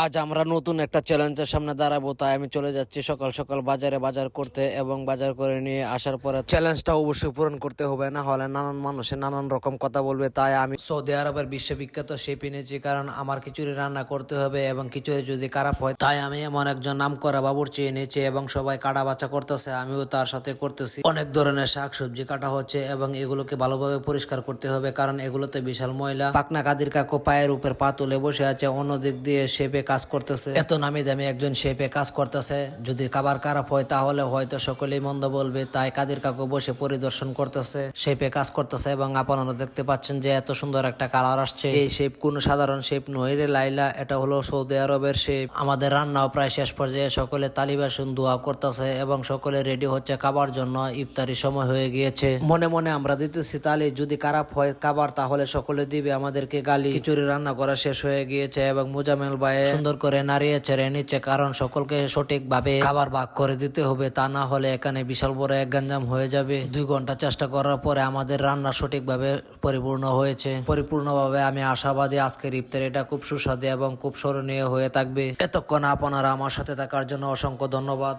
আজ আমরা নতুন একটা চ্যালেঞ্জের সামনে দাঁড়াবো, তাই আমি চলে যাচ্ছি সকাল সকাল বাজারে বাজার করতে এবং বাজার করে নিয়ে আসার পরে চ্যালেঞ্জটা অবশ্যই পূরণ করতে হবে, না হলে নানান মানুষের নানান রকম কথা বলবে। তাই আমি সৌদি আরবের বিশ্ববিখ্যাত শেফ এনেছি, কারণ আমার খিচুড়ি রান্না করতে হবে এবং খিচুড়ি যদি খারাপ হয় তাই আমি এমন একজন নাম করা বাবুর্চি এনেছি এবং সবাই কাটা বাছা করতেছে, আমিও তার সাথে করতেছি। অনেক ধরনের শাক সবজি কাটা হচ্ছে এবং এগুলোকে ভালোভাবে পরিষ্কার করতে হবে, কারণ এগুলোতে বিশাল ময়লা। পাকনা কাদির কাকু পায়ের উপর পা তুলে বসে আছে, অন্যদিক দিয়ে শেফে কাজ করতেছে। এত নামি দামি একজন শেফে কাজ করতেছে, যদি খাবার খারাপ হয় তাহলে হয়তো সকলেই মন্দ বলবে। তাই কাদির কাকু বসে পরিদর্শন করতেছে, শেফে কাজ করতেছে এবং আপনারা দেখতে পাচ্ছেন যে এত সুন্দর একটা কালার আসছে। এই শেফ কোনো সাধারণ শেফ নয় রে লাইলা, এটা হলো সৌদি আরবের শেফ। আমাদের রান্নাও প্রায় শেষ পর্যায়ে, সকলে তালি বাসন দোয়া করতেছে এবং সকলে রেডি হচ্ছে খাবার জন্য। ইফতারি সময় হয়ে গিয়েছে, মনে মনে আমরা দিতেছি তালি, যদি খারাপ হয় খাবার তাহলে সকলে দিবে আমাদেরকে গালি। খিচুড়ি রান্না করা শেষ হয়ে গিয়েছে এবং মুজামেল ভাই সুন্দর করে নাড়িয়ে ছেড়ে নিচ্ছে, কারণ সকলকে সঠিকভাবে খাবার ভাগ করে দিতে হবে, তা না হলে এখানে বিশাল বড় এক গঞ্জাম হয়ে যাবে। 2 ঘন্টা চেষ্টা করার পরে আমাদের রান্না সঠিকভাবে পরিপূর্ণ হয়েছে। পরিপূর্ণভাবে আমি আশাবাদী আজকের ইফতারিটা খুব সুস্বাদু এবং খুব স্মরণীয় হয়ে থাকবে। এতক্ষণ আপনারা আমার সাথে থাকার জন্য অসংখ্য ধন্যবাদ।